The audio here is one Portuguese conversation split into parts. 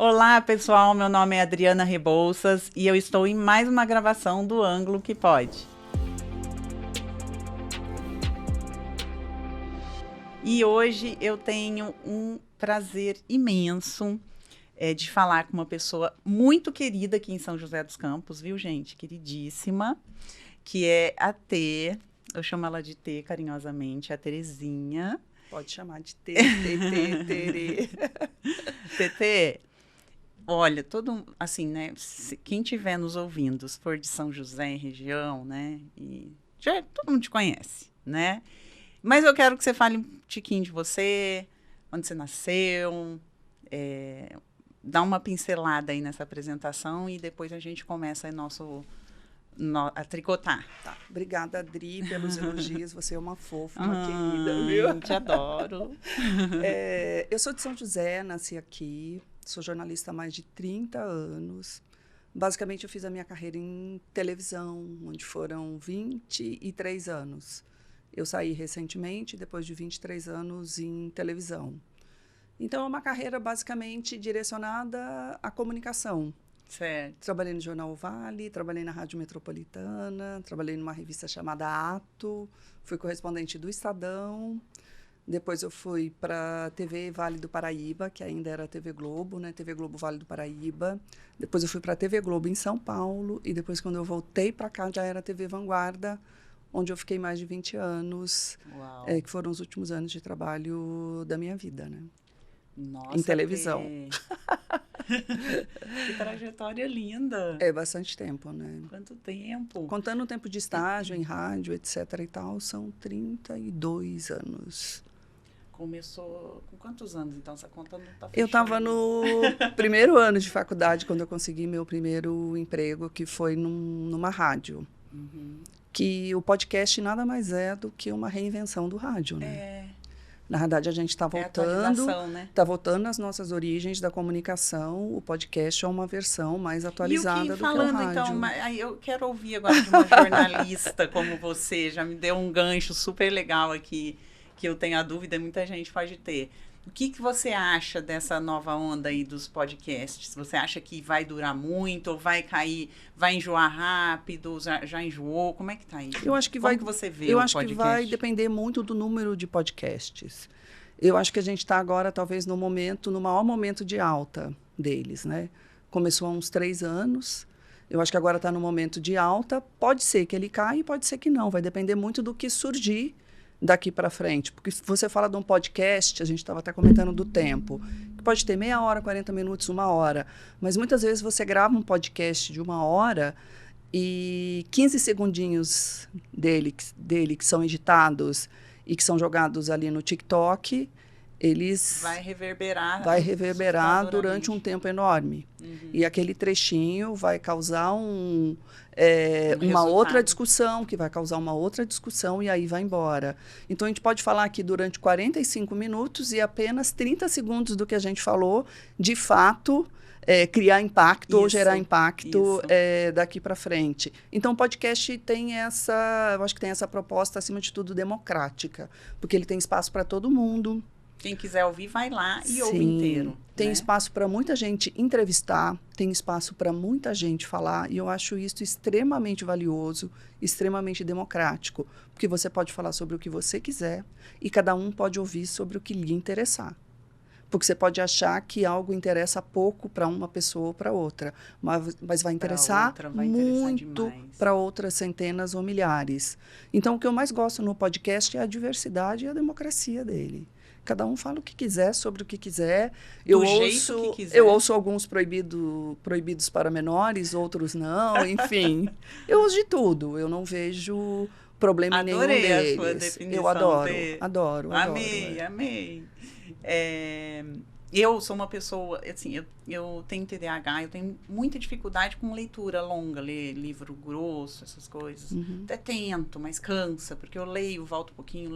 Olá, pessoal. Meu nome é Adriana Rebouças e eu estou em mais uma gravação do Ângulo que Pode. E hoje eu tenho um prazer imenso de falar com uma pessoa muito querida aqui em São José dos Campos, viu, gente? Queridíssima, que é a T. Eu chamo ela de T carinhosamente, a Terezinha. Pode chamar de T, Terê. TT, olha, assim, né? Quem estiver nos ouvindo, se for de São José e região, né? E já todo mundo te conhece, né? Mas eu quero que você fale um tiquinho de você, onde você nasceu, dá uma pincelada aí nessa apresentação e depois a gente começa a tricotar. Tá. Obrigada, Adri, pelos elogios. Você é uma fofa, uma querida, viu? Te adoro. Eu sou de São José, nasci aqui, sou jornalista há mais de 30 anos. Basicamente, eu fiz a minha carreira em televisão, onde foram 23 anos. Eu saí recentemente, depois de 23 anos em televisão. Então, é uma carreira basicamente direcionada à comunicação. Certo. Trabalhei no Jornal O Vale, trabalhei na Rádio Metropolitana, trabalhei numa revista chamada Ato, fui correspondente do Estadão. Depois eu fui para a TV Vale do Paraíba, que ainda era a TV Globo, né? TV Globo Vale do Paraíba. Depois eu fui para a TV Globo em São Paulo. E depois, quando eu voltei para cá, já era a TV Vanguarda, onde eu fiquei mais de 20 anos, que foram os últimos anos de trabalho da minha vida, né? Nossa, em televisão. Que trajetória linda. É bastante tempo, né? Quanto tempo? Contando o tempo de estágio em rádio, etc. e tal, são 32 anos. Começou com quantos anos, então? Essa conta não está fechando. Eu estava no primeiro ano de faculdade, quando eu consegui meu primeiro emprego, que foi numa rádio. Uhum. Que o podcast nada mais é do que uma reinvenção do rádio, né? Na verdade, a gente está voltando, né? Tá voltando às nossas origens da comunicação. O podcast é uma versão mais atualizada do que o rádio. Então, aí eu quero ouvir agora de uma jornalista como você, já me deu um gancho super legal aqui, que eu tenho a dúvida, muita gente pode ter. O que você acha dessa nova onda aí dos podcasts? Você acha que vai durar muito, ou vai cair, vai enjoar rápido, já enjoou? Como é que tá isso? Eu acho que Como que você vê eu o acho podcast? que vai depender muito do número de podcasts. Eu acho que a gente está agora, talvez, no maior momento de alta deles, né? Começou há uns 3 anos. Eu acho que agora está no momento de alta. Pode ser que ele caia e pode ser que não. Vai depender muito do que surgir daqui para frente. Porque se você fala de um podcast, a gente estava até comentando do tempo, que pode ter meia hora, 40 minutos, 1 hora. Mas muitas vezes você grava um podcast de 1 hora e 15 segundinhos dele que são editados e que são jogados ali no TikTok, eles... Vai reverberar durante um tempo enorme. Uhum. E aquele trechinho vai causar uma outra discussão, que vai causar uma outra discussão e aí vai embora. Então, a gente pode falar que durante 45 minutos e apenas 30 segundos do que a gente falou, de fato, criar impacto ou gerar impacto daqui para frente. Então, o podcast tem eu acho que tem essa proposta, acima de tudo, democrática, porque ele tem espaço para todo mundo. Quem quiser ouvir, vai lá e ouve inteiro. Tem espaço para muita gente entrevistar, tem espaço para muita gente falar, e eu acho isso extremamente valioso, extremamente democrático, porque você pode falar sobre o que você quiser e cada um pode ouvir sobre o que lhe interessar. Porque você pode achar que algo interessa pouco para uma pessoa ou para outra, mas vai interessar muito para outras centenas ou milhares. Então, o que eu mais gosto no podcast é a diversidade e a democracia dele. Cada um fala o que quiser, sobre o que quiser. Eu ouço alguns proibidos para menores, outros não, enfim. Eu ouço de tudo, eu não vejo problema em nenhum deles. Adorei a sua definição. Eu adoro. Amei. Eu sou uma pessoa, assim, eu tenho TDAH, eu tenho muita dificuldade com leitura longa, ler livro grosso, essas coisas. Uhum. Até tento, mas cansa, porque eu leio, volto um pouquinho,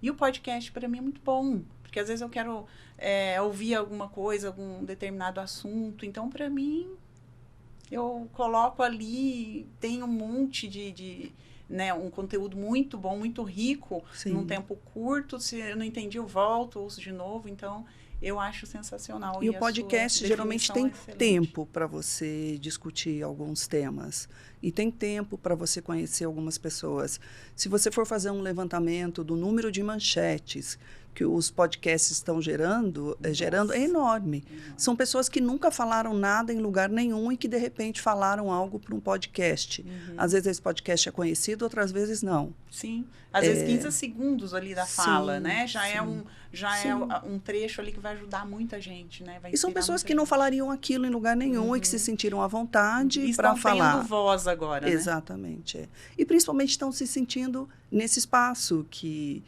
E o podcast, para mim, é muito bom, porque às vezes eu quero ouvir alguma coisa, algum determinado assunto. Então, para mim, eu coloco ali, tem um monte né, um conteúdo muito bom, muito rico, num tempo curto. Se eu não entendi, eu volto, ouço de novo. Então, Eu acho sensacional. E o podcast geralmente tem excelente. tempo para você discutir alguns temas. E tem tempo para você conhecer algumas pessoas. Se você for fazer um levantamento do número de manchetes que os podcasts estão gerando é enorme. São pessoas que nunca falaram nada em lugar nenhum e que, de repente, falaram algo para um podcast. Às vezes esse podcast é conhecido, outras vezes não. Sim. Às vezes 15 segundos ali da fala, né? Já é um trecho ali que vai ajudar muita gente, né? Vai e são pessoas que não falariam aquilo em lugar nenhum e que se sentiram à vontade para falar. Estão tendo voz agora, Exatamente. É. E principalmente estão se sentindo nesse espaço que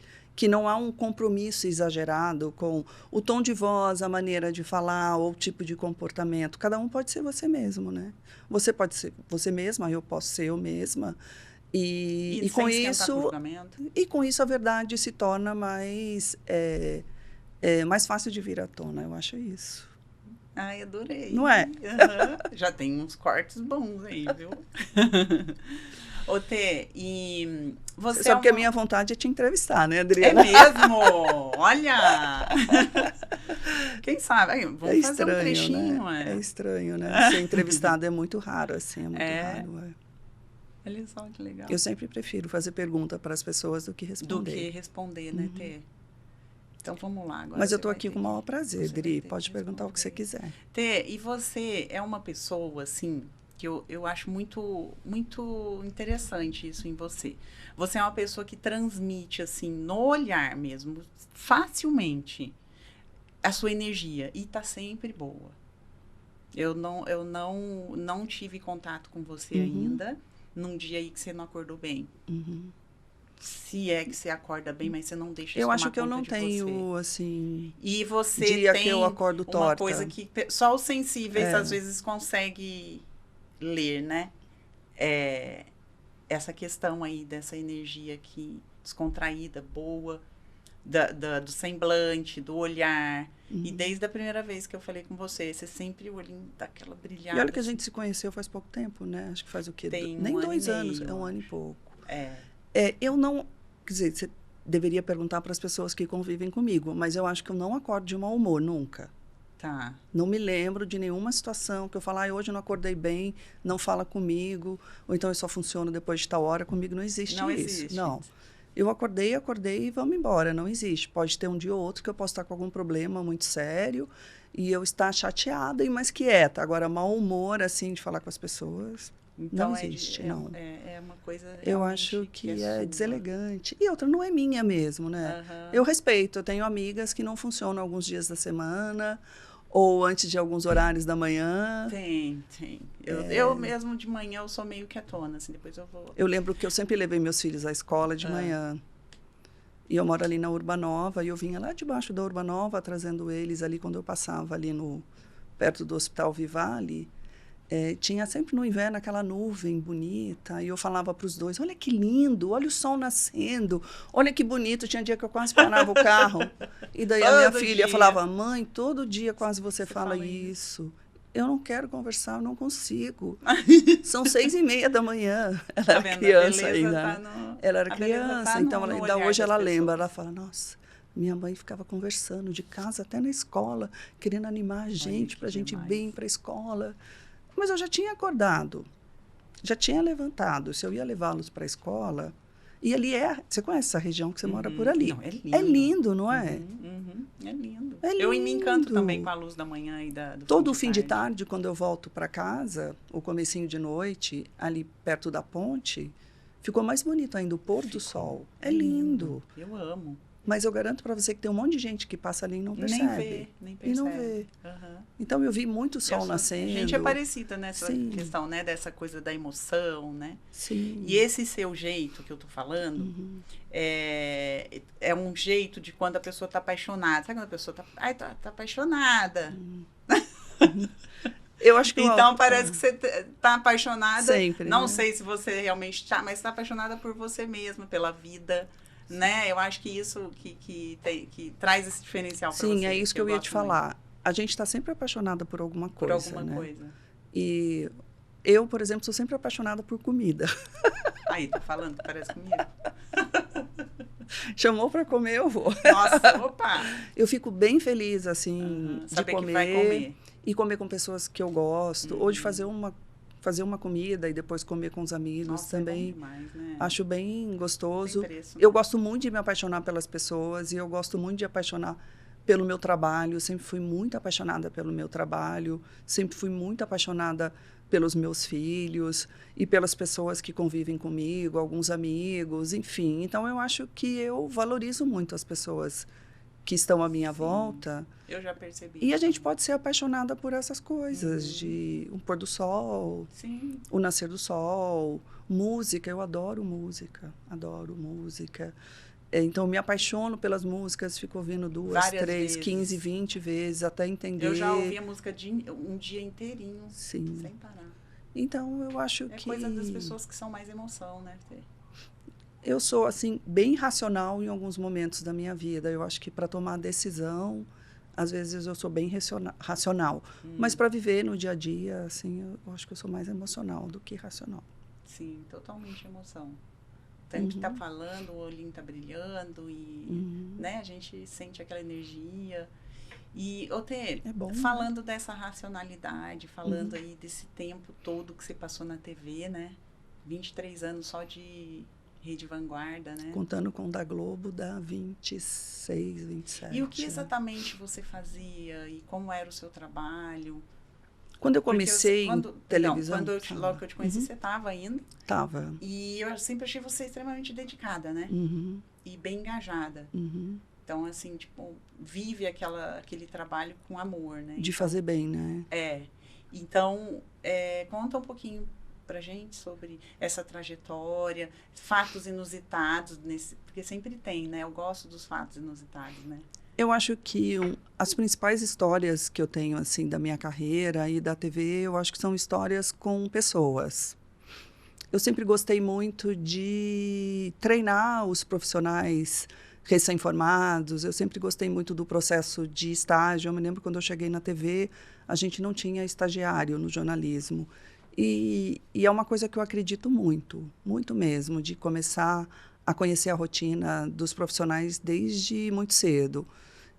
não há um compromisso exagerado com o tom de voz, a maneira de falar ou o tipo de comportamento. Cada um pode ser você mesmo, né? Você pode ser você mesma, eu posso ser eu mesma. E com isso a verdade se torna mais fácil de vir à tona, eu acho isso. Ai, adorei. Não é? Já tem uns cortes bons aí, viu? Ô, Tê, e você sabe que a minha vontade é te entrevistar, né, Adriana? É mesmo? Olha! Quem sabe? Vamos fazer um trechinho, né? É estranho, né? Ser entrevistado é muito raro, assim, é muito raro. Olha só que legal. Eu sempre prefiro fazer pergunta para as pessoas do que responder. Né, Tê? Então, vamos lá agora. Mas eu estou aqui com o maior prazer, Dri. Pode perguntar o que você quiser. Tê, e você é uma pessoa, assim, que eu acho muito, muito interessante isso em você. Você é uma pessoa que transmite, assim, no olhar mesmo, facilmente, a sua energia. E tá sempre boa. Eu não tive contato com você ainda, num dia aí que você não acordou bem. Se é que você acorda bem, mas você não deixa isso tomar conta de você. Eu acho que eu não tenho, assim... E você dia tem que eu acordo torta. Uma coisa que só os sensíveis, às vezes, conseguem ler, né? Essa questão aí dessa energia aqui, descontraída, boa, do semblante, do olhar. E desde a primeira vez que eu falei com você sempre o olhinho daquela brilhada. E olha que a gente se conheceu faz pouco tempo, né? Acho que faz o quê? Nem 2 anos, é 1 ano e pouco. Eu não... Quer dizer, você deveria perguntar para as pessoas que convivem comigo, mas eu acho que eu não acordo de mau humor, nunca. Tá. Não me lembro de nenhuma situação que eu falar, hoje eu não acordei bem, não fala comigo, ou então eu só funciono depois de tal hora. Comigo não existe isso. Existe. Não. Eu acordei e vamos embora. Não existe. Pode ter um dia ou outro que eu possa estar com algum problema muito sério e eu estar chateada e mais quieta. Agora, mau humor, assim, de falar com as pessoas, então, não existe, não. É uma coisa eu acho que é deselegante. E outra, não é minha mesmo, né? Eu respeito. Eu tenho amigas que não funcionam alguns dias da semana ou antes de alguns horários da manhã. Tem. Eu mesmo de manhã eu sou meio quietona, assim, depois eu vou... Eu lembro que eu sempre levei meus filhos à escola de manhã. E eu moro ali na Urbanova, e eu vinha lá debaixo da Urbanova, trazendo eles ali, quando eu passava ali perto do Hospital Vivale. Tinha sempre no inverno aquela nuvem bonita, e eu falava para os dois, olha que lindo, olha o sol nascendo, olha que bonito. Tinha dia que eu quase parava o carro, e daí a minha filha falava, mãe, todo dia quase você fala isso. Eu não quero conversar, eu não consigo. São 6:30 da manhã. Ela era criança ainda. Ela era criança, então hoje ela lembra, ela fala, nossa, minha mãe ficava conversando de casa até na escola, querendo animar a gente, para a gente ir bem para a escola. Mas eu já tinha acordado, já tinha levantado. Se eu ia levá-los para a escola, e ali você conhece essa região que você mora por ali? Não, é lindo. É lindo, não é? É lindo. É lindo. Eu me encanto também com a luz da manhã e do todo fim de tarde, quando eu volto para casa, o comecinho de noite, ali perto da ponte, ficou mais bonito ainda, o pôr do sol. É lindo. Eu amo. Mas eu garanto para você que tem um monte de gente que passa ali e não percebe. Nem percebe. E não vê. Então, eu vi muito sol nascendo. A gente é parecida nessa questão, né? Dessa coisa da emoção, né? Sim. E esse seu jeito que eu tô falando é um jeito de quando a pessoa tá apaixonada. Sabe quando a pessoa tá apaixonada? Eu acho que então, parece que você tá apaixonada. Sempre, não né? sei se você realmente tá, mas tá apaixonada por você mesma, pela vida. Né? Eu acho que isso que traz esse diferencial para você. Sim, é isso que eu ia te falar. A gente está sempre apaixonada por alguma coisa. Por alguma coisa. E eu, por exemplo, sou sempre apaixonada por comida. Aí, tá falando que parece comigo? Chamou para comer, eu vou. Nossa, opa! Eu fico bem feliz, assim, de Saber comer, que vai comer. e comer com pessoas que eu gosto, ou de fazer uma comida e depois comer com os amigos. Nossa, também. É bom demais, né? Acho bem gostoso. Tem preço, né? Eu gosto muito de me apaixonar pelas pessoas e eu gosto muito de apaixonar pelo meu trabalho. Eu sempre fui muito apaixonada pelo meu trabalho, sempre fui muito apaixonada pelos meus filhos e pelas pessoas que convivem comigo, alguns amigos, enfim. Então, eu acho que eu valorizo muito as pessoas que estão à minha volta. Eu já percebi. E a gente pode ser apaixonada por essas coisas, de um pôr do sol, Sim. o nascer do sol, música. Eu adoro música, adoro música. Então, eu me apaixono pelas músicas, fico ouvindo 2, Várias 3, vezes. 15, 20 vezes, até entender. Eu já ouvi a música um dia inteirinho, Sim. sem parar. Então, eu acho que... É coisa das pessoas que são mais emoção, né, Fê? Eu sou, assim, bem racional em alguns momentos da minha vida. Eu acho que para tomar decisão, às vezes eu sou bem racional. Mas para viver no dia a dia, assim, eu acho que eu sou mais emocional do que racional. Sim, totalmente emoção. Tanto que tá falando, o olhinho tá brilhando e né, a gente sente aquela energia. E, Tê, falando dessa racionalidade, falando aí desse tempo todo que você passou na TV, né? 23 anos só de Rede Vanguarda, né? Contando com o da Globo, dá 26, 27. E o que exatamente você fazia? E como era o seu trabalho? Quando eu comecei em televisão... Logo que eu te conheci, você estava ainda. Estava. E eu sempre achei você extremamente dedicada, né? E bem engajada. Então, assim, tipo, vive aquele trabalho com amor, né? De fazer bem, né? Então, conta um pouquinho pra gente sobre essa trajetória, fatos inusitados, porque sempre tem, né? Eu gosto dos fatos inusitados, né? Eu acho que as principais histórias que eu tenho, assim, da minha carreira e da TV, eu acho que são histórias com pessoas. Eu sempre gostei muito de treinar os profissionais recém-formados. Eu sempre gostei muito do processo de estágio. Eu me lembro quando eu cheguei na TV, a gente não tinha estagiário no jornalismo. E é uma coisa que eu acredito muito, muito mesmo, de começar a conhecer a rotina dos profissionais desde muito cedo.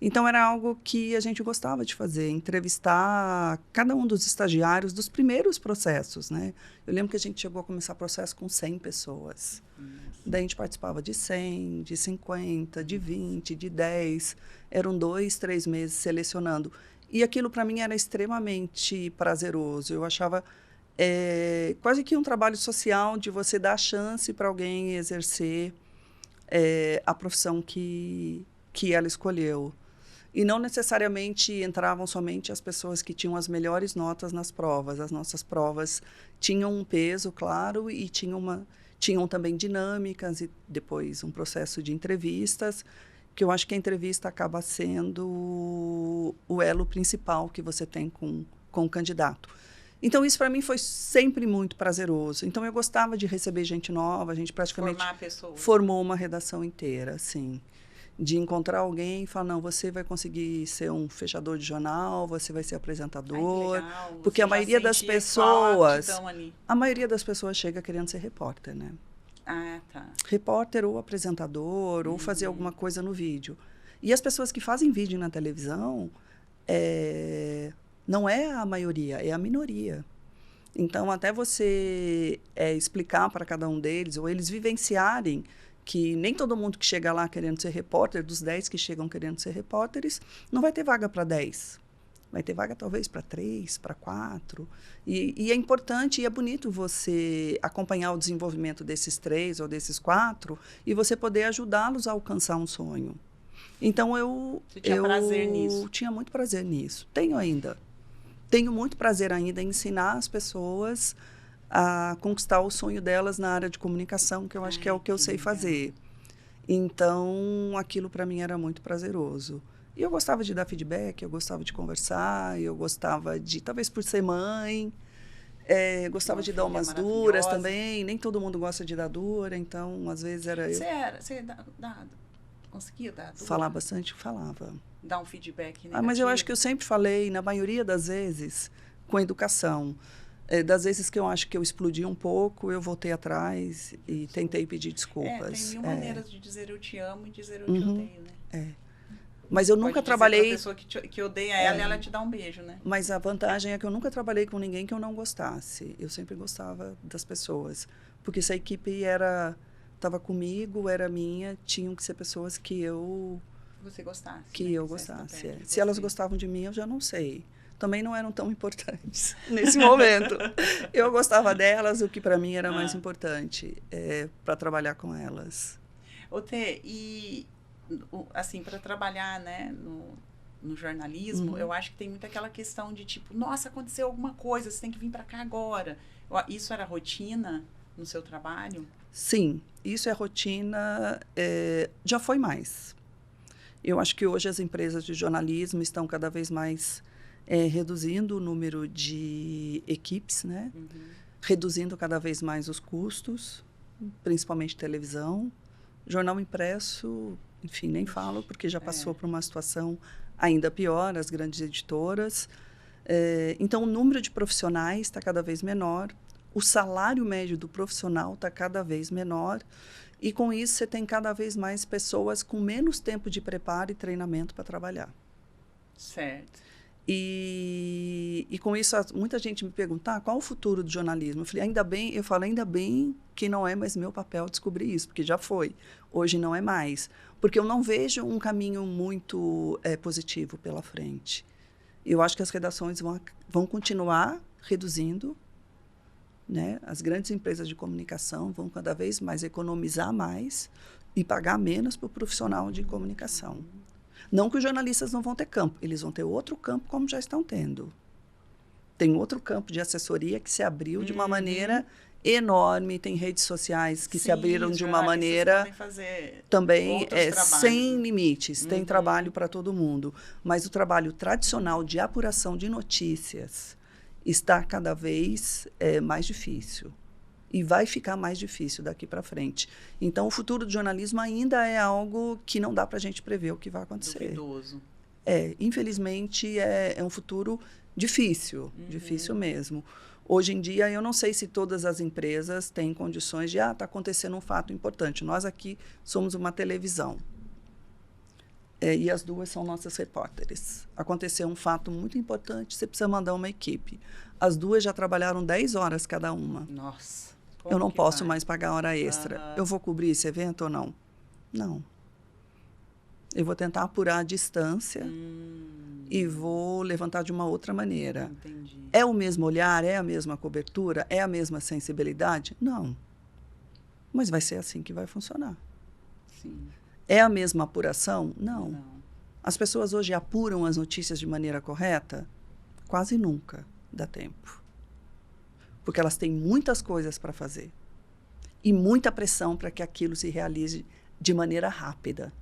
Então, era algo que a gente gostava de fazer, entrevistar cada um dos estagiários dos primeiros processos, né? Eu lembro que a gente chegou a começar processo com 100 pessoas. Daí a gente participava de 100, de 50, de 20, de 10. Eram 2, 3 meses selecionando. E aquilo, para mim, era extremamente prazeroso. Eu achava quase que um trabalho social de você dar chance para alguém exercer a profissão que ela escolheu. E não necessariamente entravam somente as pessoas que tinham as melhores notas nas provas. As nossas provas tinham um peso, claro, e tinham também dinâmicas e depois um processo de entrevistas, que eu acho que a entrevista acaba sendo o elo principal que você tem com o candidato. Então, isso para mim foi sempre muito prazeroso. Então, eu gostava de receber gente nova, a gente praticamente formou uma redação inteira, assim. De encontrar alguém e falar, não, você vai conseguir ser um fechador de jornal, você vai ser apresentador. Ai, legal. Porque a maioria das pessoas chega querendo ser repórter, né? Ah, tá. Repórter ou apresentador, ou fazer alguma coisa no vídeo. E as pessoas que fazem vídeo na televisão, não é a maioria, é a minoria. Então, até você explicar para cada um deles, ou eles vivenciarem que nem todo mundo que chega lá querendo ser repórter, dos 10 que chegam querendo ser repórteres, não vai ter vaga para 10. Vai ter vaga talvez para 3, para 4. E é importante e é bonito você acompanhar o desenvolvimento desses 3 ou desses 4 e você poder ajudá-los a alcançar um sonho. Então, Você tinha prazer nisso? Tinha muito prazer nisso. Tenho ainda. Tenho muito prazer ainda em ensinar as pessoas a conquistar o sonho delas na área de comunicação, que eu acho que é o que eu sei fazer. Então, aquilo para mim era muito prazeroso. E eu gostava de dar feedback, eu gostava de conversar, eu gostava de, talvez por ser mãe, gostava de dar umas duras também. Nem todo mundo gosta de dar dura, então, às vezes era eu. Você conseguia dar dura? Falar bastante, falava. Dar um feedback negativo? Mas eu acho que eu sempre falei, na maioria das vezes, com educação. Das vezes que eu acho que eu explodi um pouco, eu voltei atrás e tentei pedir desculpas. Tem mil maneiras de dizer eu te amo e dizer eu te odeio, né? Mas eu nunca trabalhei... Pode dizer pra pessoa que odeia ela e ela te dá um beijo, né? Mas a vantagem é que eu nunca trabalhei com ninguém que eu não gostasse. Eu sempre gostava das pessoas. Porque se a equipe estava comigo, era minha, tinham que ser pessoas que eu... Você gostasse. Que né? eu gostasse. De se elas gostavam de mim, eu já não sei. Também não eram tão importantes nesse momento. Eu gostava delas, o que para mim era mais importante para trabalhar com elas. Ô, Tê, e assim, para trabalhar, né, no jornalismo, eu acho que tem muito aquela questão de tipo, nossa, aconteceu alguma coisa, você tem que vir para cá agora. Isso era rotina no seu trabalho? Sim, isso é rotina, já foi mais. Eu acho que hoje as empresas de jornalismo estão cada vez mais reduzindo o número de equipes, né? Reduzindo cada vez mais os custos, principalmente televisão. Jornal impresso, enfim, nem falo, porque já passou por uma situação ainda pior, as grandes editoras. Então, o número de profissionais está cada vez menor, o salário médio do profissional está cada vez menor, e com isso você tem cada vez mais pessoas com menos tempo de preparo e treinamento para trabalhar. Certo. E com isso, muita gente me pergunta, qual o futuro do jornalismo? Eu falei, ainda bem que não é mais meu papel descobrir isso, porque já foi. Hoje não é mais. Porque eu não vejo um caminho muito positivo pela frente. Eu acho que as redações vão continuar reduzindo, né? As grandes empresas de comunicação vão cada vez mais economizar mais e pagar menos para o profissional de comunicação. Não que os jornalistas não vão ter campo, eles vão ter outro campo como já estão tendo. Tem outro campo de assessoria que se abriu de uma maneira enorme, tem redes sociais que se abriram de uma maneira também sem limites, tem trabalho para todo mundo. Mas o trabalho tradicional de apuração de notícias está cada vez mais difícil. E vai ficar mais difícil daqui para frente. Então, o futuro do jornalismo ainda é algo que não dá para a gente prever o que vai acontecer. Duvidoso. Infelizmente, é um futuro difícil, difícil mesmo. Hoje em dia, eu não sei se todas as empresas têm condições de, está acontecendo um fato importante. Nós aqui somos uma televisão. E as duas são nossas repórteres. Aconteceu um fato muito importante, você precisa mandar uma equipe. As duas já trabalharam 10 horas cada uma. Nossa. Eu não posso mais pagar hora extra. Eu vou cobrir esse evento ou não? Não. Eu vou tentar apurar a distância e vou levantar de uma outra maneira. Entendi. É o mesmo olhar? É a mesma cobertura? É a mesma sensibilidade? Não. Mas vai ser assim que vai funcionar. Sim. É a mesma apuração? Não. Não. As pessoas hoje apuram as notícias de maneira correta? Quase nunca dá tempo. Porque elas têm muitas coisas para fazer. E muita pressão para que aquilo se realize de maneira rápida.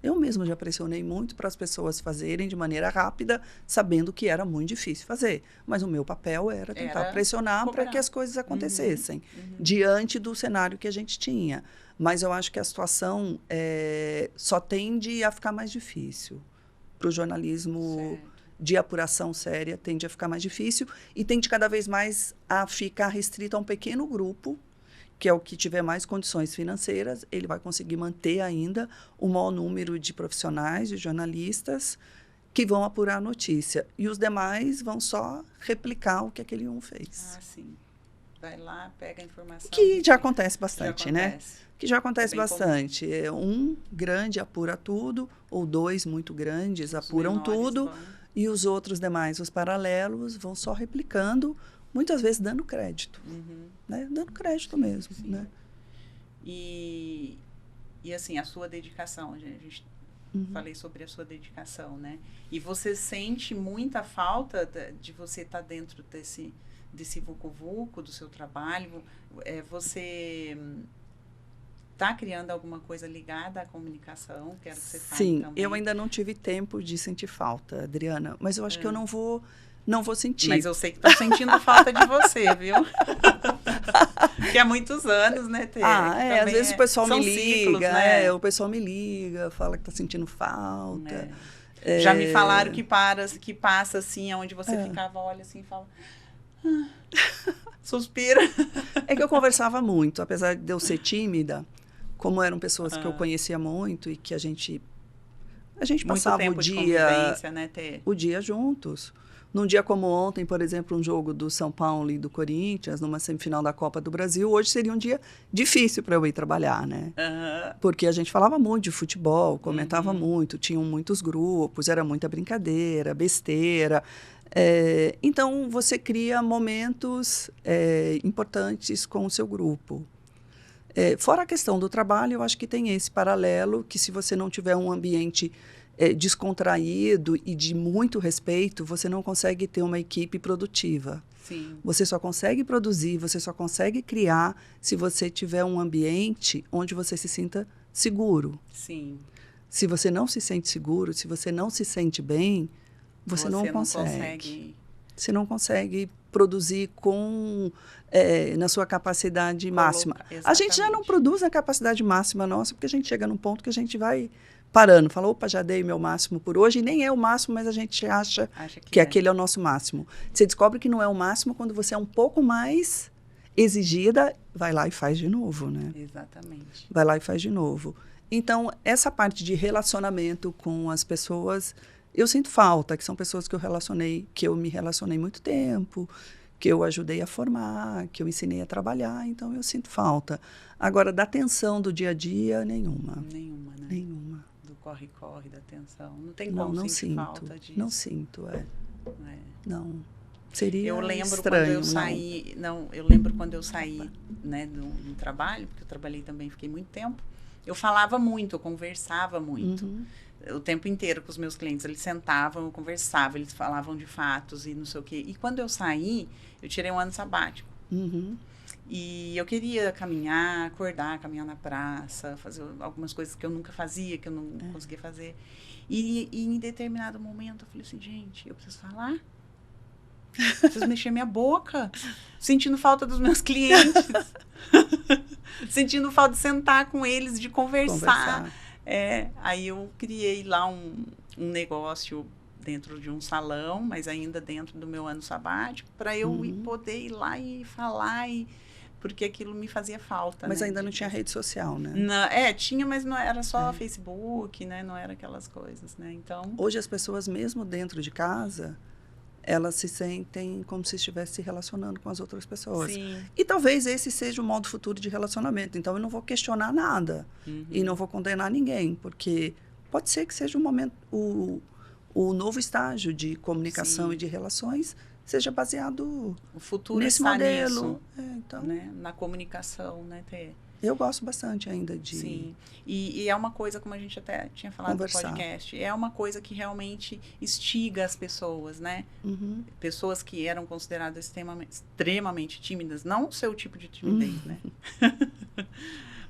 Eu mesma já pressionei muito para as pessoas fazerem de maneira rápida, sabendo que era muito difícil fazer. Mas o meu papel era tentar pressionar para que as coisas acontecessem, diante do cenário que a gente tinha. Mas eu acho que a situação só tende a ficar mais difícil para o jornalismo de apuração séria, tende a ficar mais difícil e tende cada vez mais a ficar restrito a um pequeno grupo, que é o que tiver mais condições financeiras, ele vai conseguir manter ainda o maior número de profissionais, de jornalistas, que vão apurar a notícia. E os demais vão só replicar o que aquele um fez. Sim. Vai lá, pega a informação. Que já acontece bastante, né? Que já acontece bastante. Um grande apura tudo, ou dois muito grandes apuram tudo, e os outros demais, os paralelos, vão só replicando, muitas vezes dando crédito. Né? Dando crédito mesmo. Sim. Né? E assim, a sua dedicação, a gente falei sobre a sua dedicação, né? E você sente muita falta de você estar dentro desse vucu-vucu, do seu trabalho? Você está criando alguma coisa ligada à comunicação? Quero que você fale Sim, também. eu ainda não tive tempo de sentir falta, Adriana, mas eu acho que eu não vou sentir. Mas eu sei que estou sentindo falta de você, viu? Porque há muitos anos, né, Tê? Às vezes o pessoal me liga, ciclos, né? O pessoal me liga, fala que está sentindo falta. Já me falaram que passa assim, onde você ficava, olha assim e fala... Suspira. É que eu conversava muito, apesar de eu ser tímida, como eram pessoas que eu conhecia muito e que a gente Muito passava tempo o de dia, convivência, né, o dia juntos. Num dia como ontem, por exemplo, um jogo do São Paulo e do Corinthians, numa semifinal da Copa do Brasil, hoje seria um dia difícil para eu ir trabalhar, né? Porque a gente falava muito de futebol, comentava muito, tinham muitos grupos, era muita brincadeira, besteira. Então, você cria momentos importantes com o seu grupo. Fora a questão do trabalho, eu acho que tem esse paralelo, que se você não tiver um ambiente descontraído e de muito respeito, você não consegue ter uma equipe produtiva. Sim. Você só consegue produzir, você só consegue criar se você tiver um ambiente onde você se sinta seguro. Sim. Se você não se sente seguro, se você não se sente bem, você não consegue. Você não consegue produzir na sua capacidade máxima. Exatamente. A gente já não produz na capacidade máxima nossa, porque a gente chega num ponto que a gente vai parando. Fala, opa, já dei o meu máximo por hoje. E nem é o máximo, mas a gente acha que aquele é o nosso máximo. Você descobre que não é o máximo quando você é um pouco mais exigida, vai lá e faz de novo, né? Exatamente. Vai lá e faz de novo. Então, essa parte de relacionamento com as pessoas, eu sinto falta, que são pessoas que eu me relacionei muito tempo, que eu ajudei a formar, que eu ensinei a trabalhar, então eu sinto falta. Agora, da tensão do dia a dia, nenhuma. Nenhuma, né? Nenhuma. Do corre-corre, da tensão. Não tem como sentir falta disso. Não sinto, Não. Seria eu lembro estranho, quando eu saí, eu lembro quando eu saí, né, do trabalho, porque eu trabalhei também, fiquei muito tempo. Eu falava muito, eu conversava muito. O tempo inteiro com os meus clientes, eles sentavam, eu conversava, eles falavam de fatos e não sei o quê. E quando eu saí, eu tirei um ano sabático. E eu queria caminhar, acordar, caminhar na praça, fazer algumas coisas que eu nunca fazia, que eu não conseguia fazer. E em determinado momento eu falei assim, gente, eu preciso falar. Preciso mexer minha boca. Sentindo falta dos meus clientes. Sentindo falta de sentar com eles, de conversar. Aí eu criei lá um negócio dentro de um salão, mas ainda dentro do meu ano sabático, para eu poder ir lá e falar, porque aquilo me fazia falta. Mas né? ainda não tinha rede social, né? Não, tinha, mas não era só Facebook, né? Não era aquelas coisas, né? Então, hoje as pessoas, mesmo dentro de casa, elas se sentem como se estivessem se relacionando com as outras pessoas. Sim. E talvez esse seja o modo futuro de relacionamento. Então, eu não vou questionar nada e não vou condenar ninguém, porque pode ser que seja o novo estágio de comunicação e de relações seja baseado o futuro nesse está modelo. Nisso, então, né? Na comunicação, né, Tê? Eu gosto bastante ainda de... Sim, e é uma coisa, como a gente até tinha falado no podcast, é uma coisa que realmente instiga as pessoas, né? Pessoas que eram consideradas extremamente tímidas, não o seu tipo de timidez, né?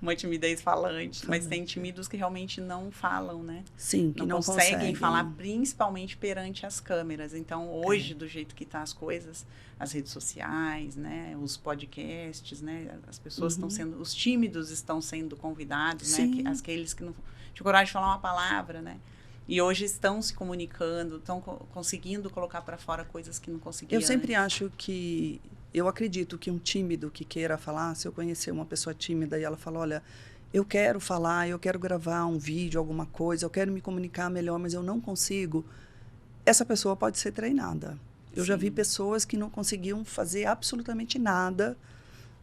Uma timidez falante, mas tem tímidos que realmente não falam, né? Sim, que não conseguem falar, principalmente perante as câmeras. Então, hoje, do jeito que tá as coisas, as redes sociais, né? Os podcasts, né? As pessoas estão sendo... Os tímidos estão sendo convidados, né? Aqueles que não tinham coragem de falar uma palavra, né? E hoje estão se comunicando, estão conseguindo colocar para fora coisas que não conseguiam. Eu sempre acho que... Eu acredito que um tímido que queira falar, se eu conhecer uma pessoa tímida e ela fala, olha, eu quero falar, eu quero gravar um vídeo, alguma coisa, eu quero me comunicar melhor, mas eu não consigo, essa pessoa pode ser treinada. Eu já vi pessoas que não conseguiam fazer absolutamente nada,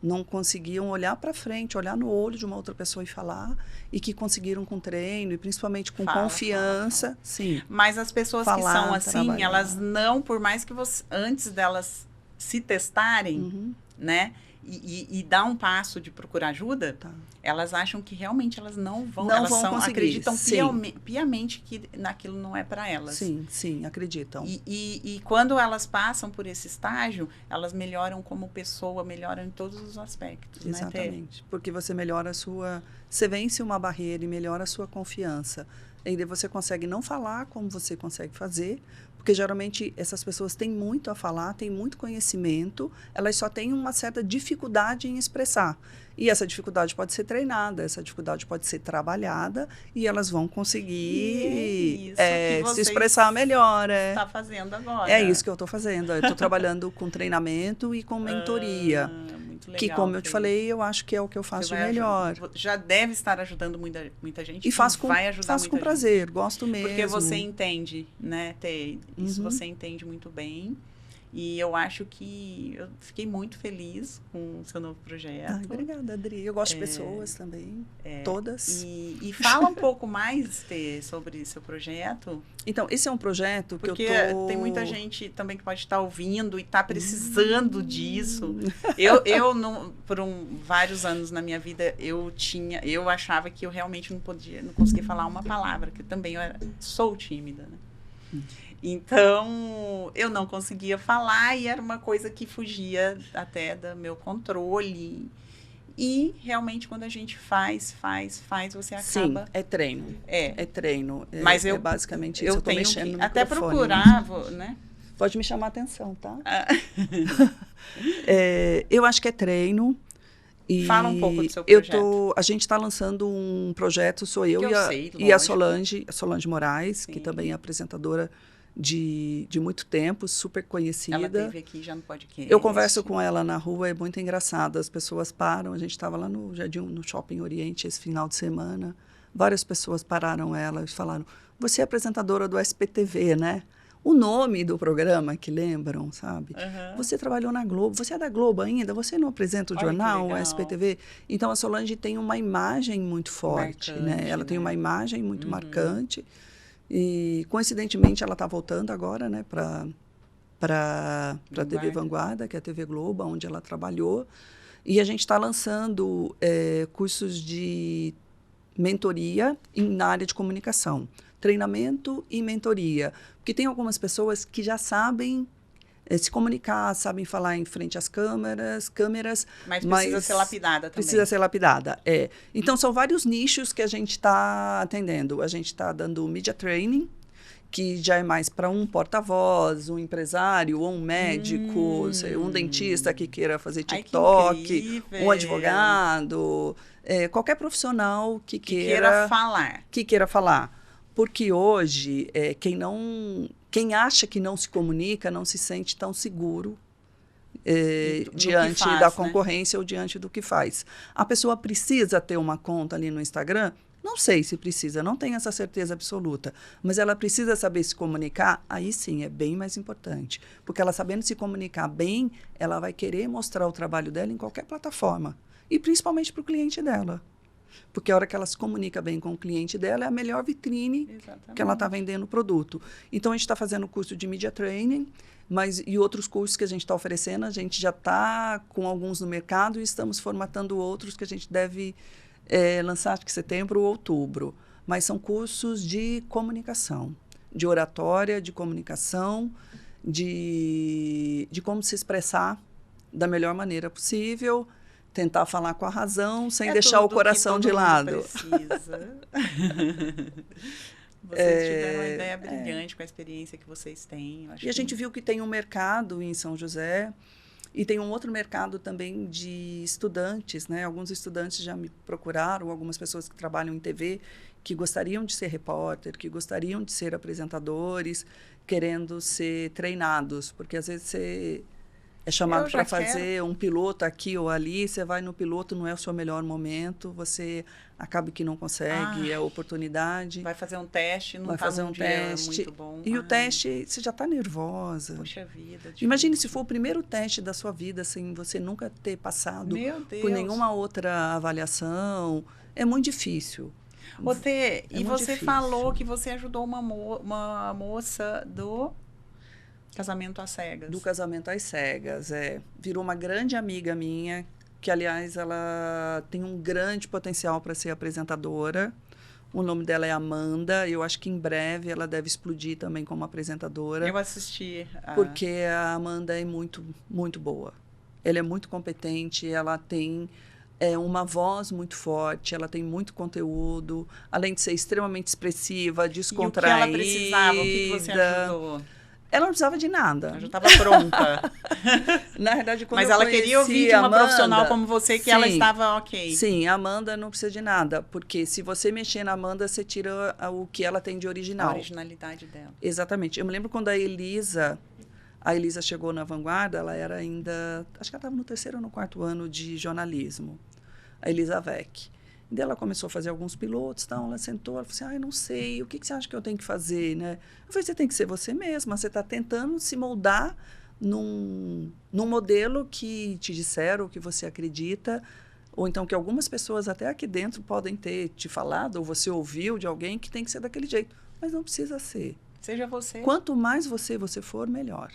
não conseguiam olhar para frente, olhar no olho de uma outra pessoa e falar, e que conseguiram com treino, e principalmente com confiança. Fala. Sim. Mas as pessoas que são assim, elas não, por mais que você, antes delas se testarem, né, e dar um passo de procurar ajuda, elas acham que realmente elas não vão, acreditam piamente que naquilo não é para elas. Sim, acreditam. E quando elas passam por esse estágio, elas melhoram como pessoa, melhoram em todos os aspectos. Exatamente, né, porque você melhora você vence uma barreira e melhora a sua confiança. e daí você consegue não falar como você consegue fazer, porque geralmente essas pessoas têm muito a falar, têm muito conhecimento, elas só têm uma certa dificuldade em expressar. E essa dificuldade pode ser treinada, essa dificuldade pode ser trabalhada e elas vão conseguir se expressar melhor. Está fazendo agora. É isso que eu estou fazendo. Eu estou trabalhando com treinamento e com mentoria. Muito legal, que, como eu te falei, eu acho que é o que eu faço melhor. Já deve estar ajudando muita gente. E faço vai ajudar faço com prazer, gosto mesmo. Porque você entende, né, Tê? Isso você entende muito bem. E eu acho que eu fiquei muito feliz com o seu novo projeto. Ai, obrigada, Adri. Eu gosto de pessoas também, todas. E fala um pouco mais, Tê, sobre seu projeto. Então, esse é um projeto que porque eu tô... tem muita gente também que pode estar ouvindo e está precisando disso. Eu não, vários anos na minha vida, eu achava que eu realmente não conseguia falar uma palavra, que também sou tímida, né? Então, eu não conseguia falar e era uma coisa que fugia até do meu controle. E, realmente, quando a gente faz, você acaba... Sim, é treino. É treino. Mas é basicamente isso. Eu estou mexendo no até microfone. procurar, né? Pode me chamar a atenção, tá? Eu acho que é treino. E fala um pouco do seu projeto. A gente está lançando um projeto, sou eu e a Solange Moraes, Sim. que também é apresentadora de muito tempo, super conhecida. Ela esteve aqui já no podcast. Eu converso com ela na rua, é muito engraçado. As pessoas param, a gente estava lá no Jardim, no Shopping Oriente esse final de semana. Várias pessoas pararam ela e falaram, você é apresentadora do SPTV, né? O nome do programa que lembram, sabe? Você trabalhou na Globo, você é da Globo ainda? Você não apresenta o jornal, o SPTV? Então, a Solange tem uma imagem muito forte, né? Ela tem uma imagem muito marcante. E, coincidentemente, ela está voltando agora, né, para a TV Vanguarda, que é a TV Globo, onde ela trabalhou. E a gente está lançando cursos de mentoria na área de comunicação. Treinamento e mentoria. Porque tem algumas pessoas que já sabem se comunicar, sabem falar em frente às câmeras, mas precisa ser lapidada também. Precisa ser lapidada, Então, são vários nichos que a gente está atendendo. A gente está dando media training, que já é mais para um porta-voz, um empresário, ou um médico, um dentista que queira fazer TikTok, um advogado, qualquer profissional que queira falar. Porque hoje, quem acha que não se comunica, não se sente tão seguro diante da concorrência, né? Ou diante do que faz. A pessoa precisa ter uma conta ali no Instagram? Não sei se precisa, não tenho essa certeza absoluta. Mas ela precisa saber se comunicar? Aí sim, é bem mais importante. Porque ela sabendo se comunicar bem, ela vai querer mostrar o trabalho dela em qualquer plataforma. E principalmente para o cliente dela. Porque a hora que ela se comunica bem com o cliente dela, é a melhor vitrine que ela está vendendo o produto. Então, a gente está fazendo o curso de Media Training, e outros cursos que a gente está oferecendo, a gente já está com alguns no mercado e estamos formatando outros que a gente deve lançar, acho que setembro ou outubro. Mas são cursos de comunicação, de oratória, de comunicação, de como se expressar da melhor maneira possível, tentar falar com a razão, sem deixar o coração de lado. Precisa. Vocês tiveram uma ideia brilhante com a experiência que vocês têm. A gente viu que tem um mercado em São José e tem um outro mercado também de estudantes, né? Alguns estudantes já me procuraram, algumas pessoas que trabalham em TV, que gostariam de ser repórter, que gostariam de ser apresentadores, querendo ser treinados, porque às vezes você é chamado para fazer um piloto aqui ou ali, você vai no piloto, não é o seu melhor momento, você acaba que não consegue, é a oportunidade. Vai fazer um teste, não está num dia muito bom. E o teste, você já está nervosa. Poxa vida. Imagine se for o primeiro teste da sua vida, sem você nunca ter passado por nenhuma outra avaliação. É muito difícil. E você falou que você ajudou uma moça do... Casamento às Cegas. Do Casamento às Cegas, Virou uma grande amiga minha, que, aliás, ela tem um grande potencial para ser apresentadora. O nome dela é Amanda. Eu acho que em breve ela deve explodir também como apresentadora. Eu assisti. Porque a Amanda é muito, muito boa. Ela é muito competente, ela tem é uma voz muito forte, ela tem muito conteúdo, além de ser extremamente expressiva, descontraída. E o que ela precisava? O que você ajudou? Ela não precisava de nada. Ela já estava pronta. Na verdade, quando Mas eu ela queria ouvir de uma Amanda, profissional como você que sim, ela estava ok. Sim, a Amanda não precisa de nada, porque se você mexer na Amanda, você tira o que ela tem de original. A originalidade dela. Exatamente. Eu me lembro quando a Elisa chegou na Vanguarda, ela era ainda, acho que ela estava no 3º ou no 4º ano de jornalismo, a Elisa Vec. Daí ela começou a fazer alguns pilotos, então ela sentou, ela falou assim, não sei, o que você acha que eu tenho que fazer, né? Eu falei, você tem que ser você mesma, você está tentando se moldar num modelo que te disseram, que você acredita, ou então que algumas pessoas até aqui dentro podem ter te falado, ou você ouviu de alguém que tem que ser daquele jeito, mas não precisa ser. Seja você. Quanto mais você for, melhor.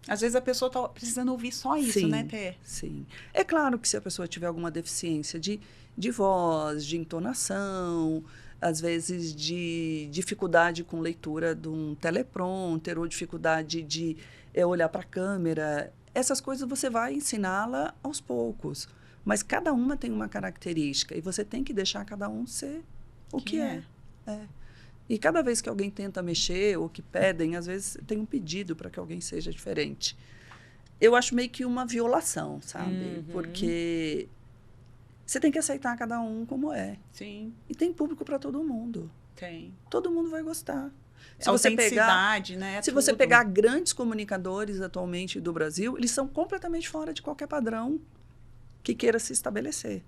Às vezes a pessoa está precisando ouvir só isso, sim, né, Tê? Sim. É claro que se a pessoa tiver alguma deficiência de voz, de entonação, às vezes de dificuldade com leitura de um teleprompter, ou dificuldade de olhar para a câmera, essas coisas você vai ensiná-la aos poucos. Mas cada uma tem uma característica e você tem que deixar cada um ser o que é. E cada vez que alguém tenta mexer ou que pedem, às vezes tem um pedido para que alguém seja diferente. Eu acho meio que uma violação, sabe? Porque você tem que aceitar cada um como é. Sim. E tem público para todo mundo. Tem. Todo mundo vai gostar. Se você pegar, né? Se você pegar grandes comunicadores atualmente do Brasil, eles são completamente fora de qualquer padrão que queira se estabelecer.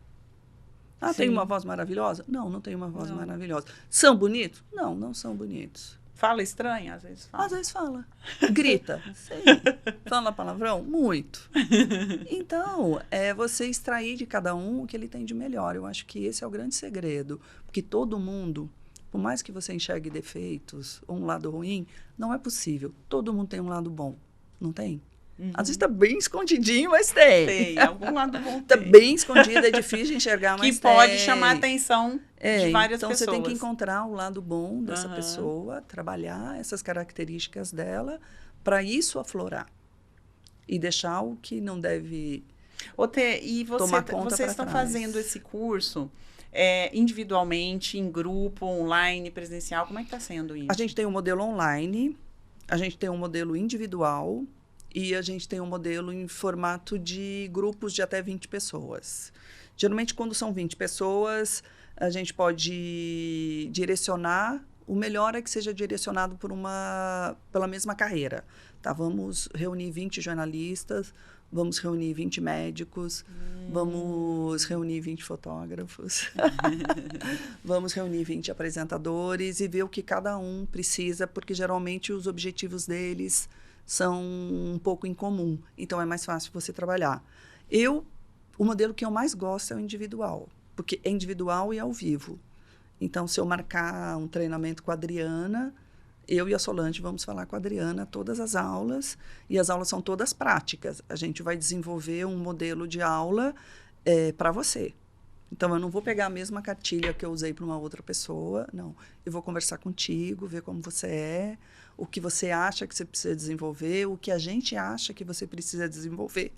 Ah, tem uma voz maravilhosa? Não, não tem uma voz maravilhosa. São bonitos? Não, não são bonitos. Fala estranho? Às vezes fala. Às vezes fala. Grita? Sim. Fala palavrão? Muito. Então, é você extrair de cada um o que ele tem de melhor. Eu acho que esse é o grande segredo. Porque todo mundo, por mais que você enxergue defeitos ou um lado ruim, não é possível. Todo mundo tem um lado bom. Não tem? Às vezes está bem escondidinho, mas tem. Tem, algum lado bom Está bem escondido, é difícil de enxergar, mas que pode chamar a atenção de várias pessoas. Então, você tem que encontrar o lado bom dessa pessoa, trabalhar essas características dela, para isso aflorar. E deixar o que não deve e tomar conta. Vocês estão fazendo esse curso individualmente, em grupo, online, presencial? Como é que está sendo isso? A gente tem um modelo online, a gente tem um modelo individual, e a gente tem um modelo em formato de grupos de até 20 pessoas. Geralmente, quando são 20 pessoas, a gente pode direcionar. O melhor é que seja direcionado pela mesma carreira. Tá? Vamos reunir 20 jornalistas, vamos reunir 20 médicos, vamos reunir 20 fotógrafos, vamos reunir 20 apresentadores e ver o que cada um precisa, porque geralmente os objetivos deles são um pouco em comum, então é mais fácil você trabalhar. O modelo que eu mais gosto é o individual, porque é individual e ao vivo. Então, se eu marcar um treinamento com a Adriana, eu e a Solange vamos falar com a Adriana todas as aulas, e as aulas são todas práticas. A gente vai desenvolver um modelo de aula para você. Então, eu não vou pegar a mesma cartilha que eu usei para uma outra pessoa, não. Eu vou conversar contigo, ver como você é, o que você acha que você precisa desenvolver, o que a gente acha que você precisa desenvolver.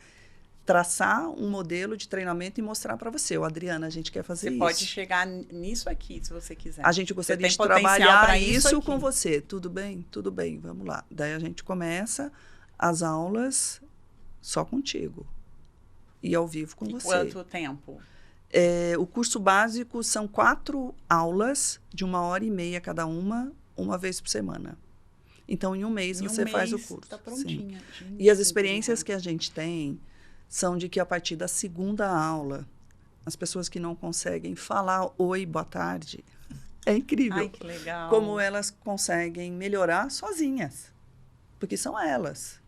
Traçar um modelo de treinamento e mostrar para você. Adriana, a gente quer fazer isso. Você pode chegar nisso aqui, se você quiser. A gente gostaria de trabalhar isso com você. Tudo bem? Tudo bem, vamos lá. Daí a gente começa as aulas só contigo. E ao vivo com você. Quanto tempo? O curso básico são 4 aulas de 1h30 cada uma vez por semana. Então, em um mês você faz o curso. Está prontinha. E as experiências que a gente tem são de que a partir da 2ª aula, as pessoas que não conseguem falar oi, boa tarde, é incrível. Ai, que legal. Como elas conseguem melhorar sozinhas, porque são elas.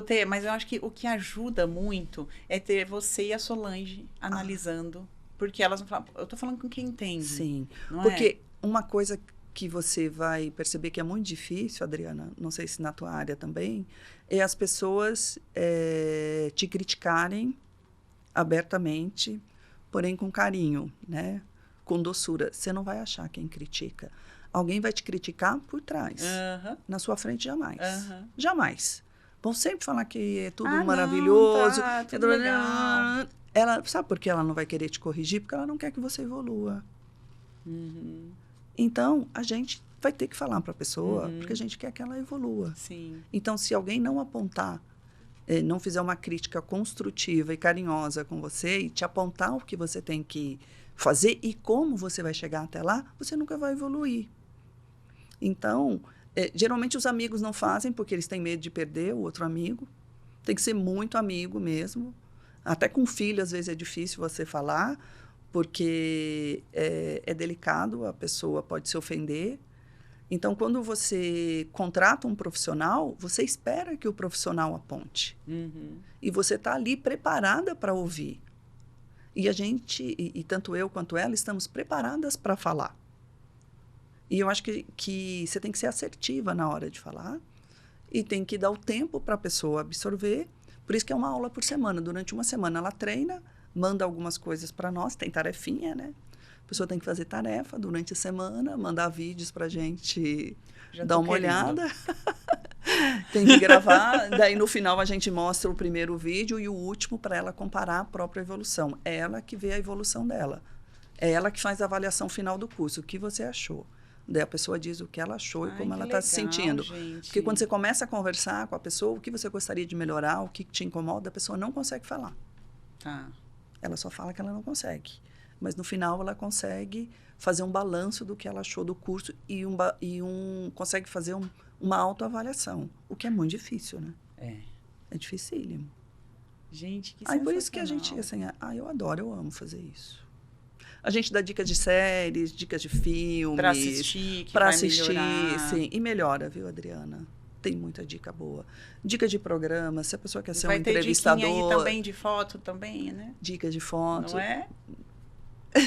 Tê, mas eu acho que o que ajuda muito é ter você e a Solange analisando, porque elas não falam, eu estou falando com quem entende. Sim, não porque uma coisa que você vai perceber que é muito difícil, Adriana, não sei se na tua área também, é as pessoas te criticarem abertamente, porém com carinho, né? Com doçura. Você não vai achar quem critica. Alguém vai te criticar por trás. Na sua frente, jamais. Jamais. Vão sempre falar que é tudo maravilhoso. Não, tá, tudo legal. Sabe por que ela não vai querer te corrigir? Porque ela não quer que você evolua. Uhum. Então, a gente vai ter que falar para a pessoa, porque a gente quer que ela evolua. Sim. Então, se alguém não apontar, não fizer uma crítica construtiva e carinhosa com você e te apontar o que você tem que fazer e como você vai chegar até lá, você nunca vai evoluir. Então, geralmente os amigos não fazem porque eles têm medo de perder o outro amigo. Tem que ser muito amigo mesmo. Até com filho, às vezes, é difícil você falar, porque é delicado, a pessoa pode se ofender. Então, quando você contrata um profissional, você espera que o profissional aponte. Uhum. E você está ali preparada para ouvir. E a gente, e tanto eu quanto ela, estamos preparadas para falar. E eu acho que você tem que ser assertiva na hora de falar e tem que dar o tempo para a pessoa absorver. Por isso que é uma aula por semana. Durante uma semana ela treina, manda algumas coisas para nós, tem tarefinha, né? A pessoa tem que fazer tarefa durante a semana, mandar vídeos para a gente dar uma olhada. Tem que gravar. Daí, no final, a gente mostra o primeiro vídeo e o último para ela comparar a própria evolução. É ela que vê a evolução dela. É ela que faz a avaliação final do curso. O que você achou? Daí a pessoa diz o que ela achou e como ela está se sentindo. Gente. Porque quando você começa a conversar com a pessoa, o que você gostaria de melhorar, o que te incomoda, a pessoa não consegue falar. Tá. Ela só fala que ela não consegue. Mas no final ela consegue fazer um balanço do que ela achou do curso e consegue fazer uma autoavaliação, o que é muito difícil, né? É dificílimo. Gente, que Aí por isso que a gente, assim, eu adoro, eu amo fazer isso. A gente dá dicas de séries, dicas de filmes. Para assistir, que para vai assistir, melhorar. sim. E melhora, viu, Adriana? Tem muita dica boa. Dica de programa, se a pessoa quer ser um entrevistador. Vai ter diquinha aí também de foto também, né? Dica de foto. Não é?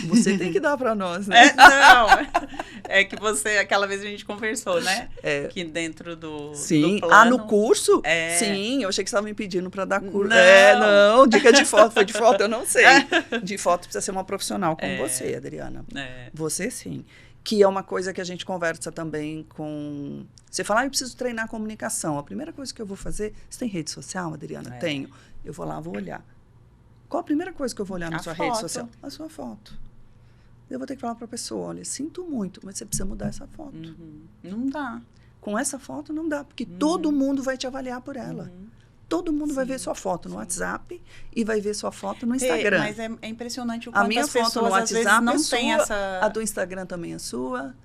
Você tem que dar para nós, né? Não, é que aquela vez a gente conversou, né? Que dentro do plano... no curso? Sim, eu achei que você estava me pedindo para dar curso. Não. Não, dica de foto, foi de foto, eu não sei. De foto precisa ser uma profissional como você, Adriana. Você sim. Que é uma coisa que a gente conversa também com... Você fala, eu preciso treinar comunicação. A primeira coisa que eu vou fazer... Você tem rede social, Adriana? Tenho. Eu vou lá, vou olhar. Qual a primeira coisa que eu vou olhar na sua rede social? A sua foto. Eu vou ter que falar para a pessoa, olha, sinto muito, mas você precisa mudar essa foto. Não dá. Com essa foto não dá, porque todo mundo vai te avaliar por ela. Todo mundo vai ver sua foto no WhatsApp e vai ver sua foto no Instagram. Mas é impressionante o quanto a minha as foto pessoas no WhatsApp às vezes não é sua, tem essa... a do Instagram também é sua.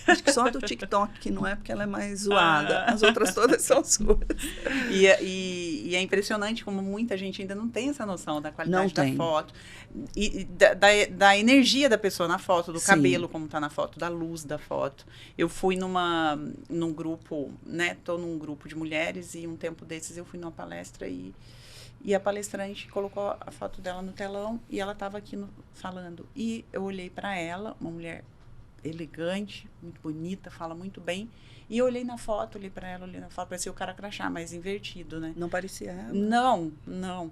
Acho que só a do TikTok que não é, porque ela é mais zoada. As outras todas são suas. E é impressionante como muita gente ainda não tem essa noção da qualidade da foto. E da energia da pessoa na foto, do cabelo, como está na foto, da luz da foto. Eu fui num grupo, né? Estou num grupo de mulheres e um tempo desses eu fui numa palestra e a palestrante colocou a foto dela no telão e ela estava aqui falando. E eu olhei para ela, uma mulher elegante, muito bonita, fala muito bem. E eu olhei na foto, parecia o cara crachá, mas invertido, né? Não parecia ela? Não.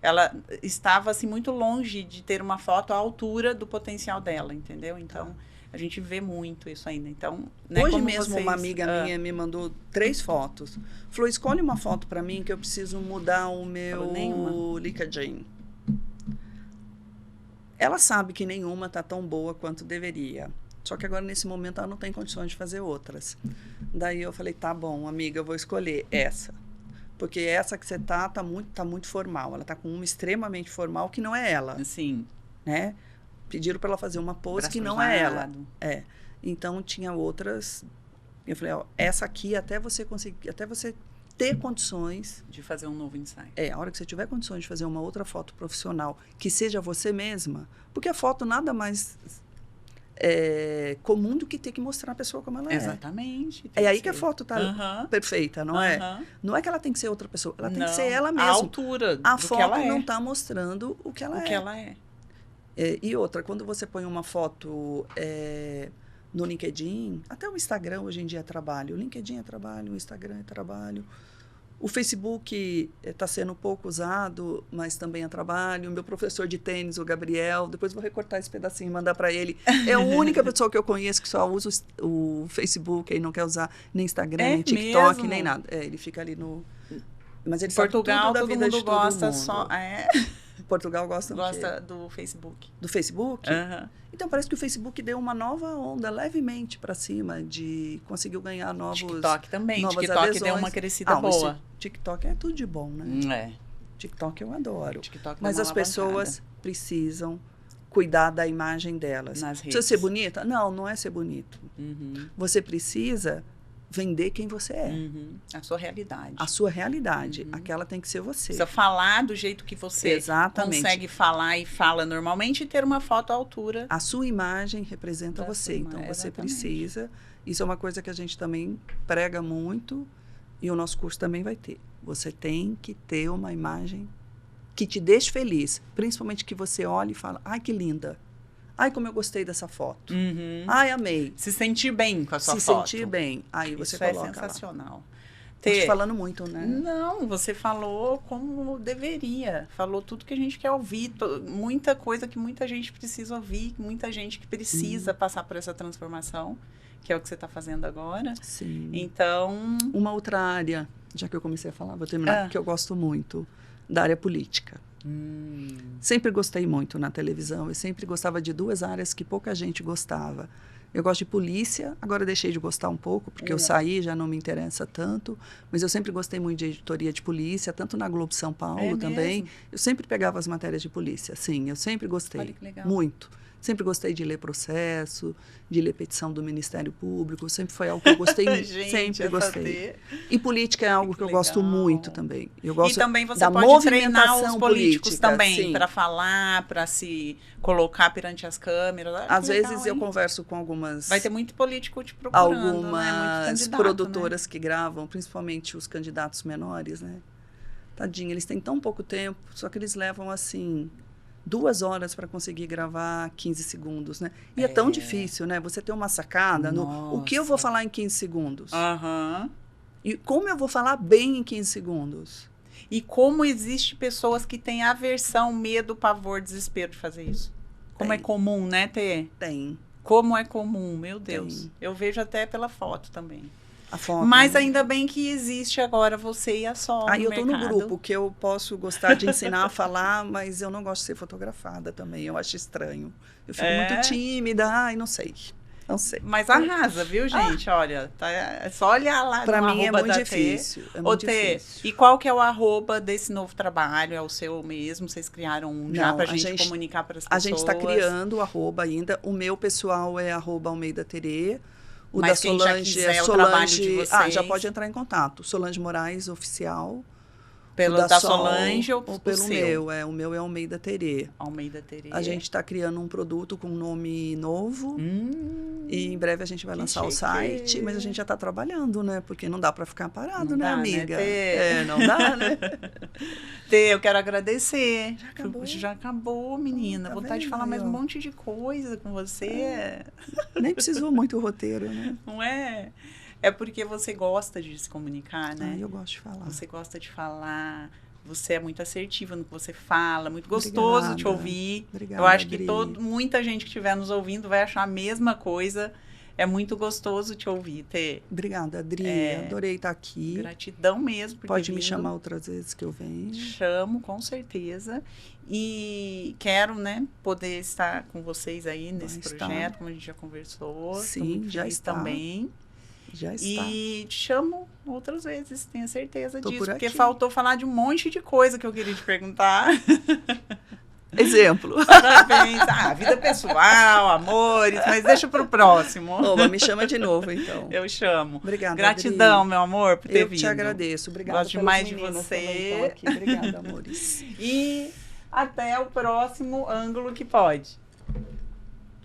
Ela estava, assim, muito longe de ter uma foto à altura do potencial dela, entendeu? Então, a gente vê muito isso ainda. Então, né, hoje mesmo, uma amiga minha me mandou 3 fotos. Falou, escolhe uma foto para mim que eu preciso mudar o meu LinkedIn. Ela sabe que nenhuma está tão boa quanto deveria. Só que agora, nesse momento, ela não tem condições de fazer outras. Daí eu falei, tá bom, amiga, eu vou escolher essa. Porque essa que você tá muito formal. Ela tá com uma extremamente formal, que não é ela. Sim. Né? Pediram para ela fazer uma pose que não é ela. Então, tinha outras. Eu falei, essa aqui, até você ter condições de fazer um novo ensaio. A hora que você tiver condições de fazer uma outra foto profissional que seja você mesma, porque a foto nada mais comum do que ter que mostrar a pessoa como ela é. Exatamente. É aí que a foto está perfeita, não é? Não é que ela tem que ser outra pessoa, ela tem que ser ela mesma. A altura a do foto que ela não está mostrando o que ela é. Ela é. E outra, quando você põe uma foto no LinkedIn, até o Instagram hoje em dia é trabalho. O LinkedIn é trabalho, o Instagram é trabalho. O Facebook está sendo pouco usado, mas também é trabalho. O meu professor de tênis, o Gabriel, depois vou recortar esse pedacinho e mandar para ele. É a única pessoa que eu conheço que só usa o Facebook e não quer usar nem Instagram, nem TikTok, nem nada. Ele fica ali no... Mas ele Portugal, sabe tudo da todo vida mundo de todo gosta mundo. só... Portugal gosta do quê? Gosta do Facebook. Do Facebook? Aham. Então, parece que o Facebook deu uma nova onda levemente para cima, conseguiu ganhar novos... TikTok também. novas TikTok adesões. deu uma crescida mas boa. TikTok é tudo de bom, né? É. TikTok eu adoro. TikTok deu Mas uma as pessoas alavancada precisam cuidar da imagem delas. nas Precisa redes. ser bonita? Não, não é ser bonito. Uhum. Você precisa vender quem você é. Uhum. A sua realidade. A sua realidade. Aquela tem que ser você. Precisa falar do jeito que você Exatamente. consegue falar e fala normalmente e ter uma foto à altura. A sua imagem representa Da você. sua Então, imagem, você exatamente. precisa... Isso é uma coisa que a gente também prega muito e o nosso curso também vai ter. Você tem que ter uma imagem que te deixe feliz. Principalmente que você olhe e fala, ai, que linda. Ai, como eu gostei dessa foto. Uhum. Ai, amei. Se sentir bem com a sua Se foto. sentir bem. Aí você Isso é coloca lá. sensacional. Estou te falando muito, né? Não, você falou como deveria. Falou tudo que a gente quer ouvir. Muita coisa que muita gente precisa ouvir. Muita gente que precisa passar por essa transformação, que é o que você está fazendo agora. Sim. Então... Uma outra área, já que eu comecei a falar, vou terminar, que eu gosto muito, da área política. Sempre gostei muito na televisão. Eu sempre gostava de duas áreas que pouca gente gostava. Eu gosto de polícia, agora deixei de gostar um pouco, porque eu saí, já não me interessa tanto. Mas eu sempre gostei muito de editoria de polícia, tanto na Globo São Paulo também. Mesmo? Eu sempre pegava as matérias de polícia, sim, eu sempre gostei. Olha que legal. Muito. Sempre gostei de ler processo, de ler petição do Ministério Público. Sempre foi algo que eu gostei muito. Gente, Sempre gostei. AD. E política é algo que eu gosto legal. muito também. Eu gosto E também você da pode treinar os movimentação políticos política, também, sim. para falar, para se colocar perante as câmeras. Olha Às que legal, vezes eu hein? converso com algumas... Vai ter muito político te procurando, né? Muito algumas candidato, produtoras que gravam, principalmente os candidatos menores, né? Tadinho, eles têm tão pouco tempo, só que eles levam, assim, 2 horas para conseguir gravar 15 segundos, né? E é tão difícil, né? Você ter uma sacada no... O que eu vou Nossa. falar em 15 segundos? Aham. E como eu vou falar bem em 15 segundos? E como existe pessoas que têm aversão, medo, pavor, desespero de fazer isso. Como Tem. é comum, né, Tê? Tem Como é comum, meu Deus. Tem. Eu vejo até pela foto também. a foto. Mas né? ainda bem que existe agora você e a Sol Aí no eu tô no mercado. grupo, que eu posso gostar de ensinar a falar, mas eu não gosto de ser fotografada também, eu acho estranho. Eu fico muito tímida, ai, não sei. Não sei. Mas arrasa, viu, gente? Olha, tá, é só olhar lá Pra no mim é arroba muito da difícil. Tê. É Ô, muito Tê, difícil. e qual que é o arroba desse novo trabalho? É o seu mesmo? Vocês criaram um já Não, pra a gente gente- comunicar para as A pessoas? gente está criando o arroba ainda. O meu pessoal é arroba Almeida Terê. O Mas da quem já Solange quiser é o trabalho Solange. de Já vocês. pode entrar em contato. Solange Moraes Oficial. Pelo o da Sol, Solange ou pelo seu? meu. O meu é Almeida Terê. Almeida Terê. A gente está criando um produto com um nome novo. E em breve a gente vai que lançar o chique. site, mas a gente já está trabalhando, né? Porque não dá para ficar parado, Não né, dá, né, amiga? Tê? Não dá, né? Tê, eu quero agradecer. Já acabou? Já acabou, menina. Tá Vontade de vendo falar aí, mais um ó? monte de coisa com você. Nem precisou muito o roteiro, né? Não é? É porque você gosta de se comunicar, né? Eu gosto de falar. Você gosta de falar. Você é muito assertiva no que você fala, muito gostoso Obrigada. te ouvir. Obrigada, Eu acho que Adri. muita gente que estiver nos ouvindo vai achar a mesma coisa. É muito gostoso te ouvir, Tê. Obrigada, Adri. Adorei estar aqui. Gratidão mesmo por Pode ter me vindo. chamar outras vezes que eu venho. Chamo, com certeza. E quero, né, poder estar com vocês aí nesse estar. projeto, como a gente já conversou. Tô Sim, muito já feliz está. também. Já está. E te chamo outras vezes, tenha certeza Tô disso. por Porque aqui. faltou falar de um monte de coisa que eu queria te perguntar. Exemplo. Parabéns. Vida pessoal, amores, mas deixa pro próximo. Oba, me chama de novo, então. Eu chamo. Obrigada, Gratidão, Adri. meu amor, por ter Eu vindo. te agradeço. Obrigada Gosto pelas demais de meninas você. também que estão aqui. Obrigada, amores. E até o próximo ângulo que pode.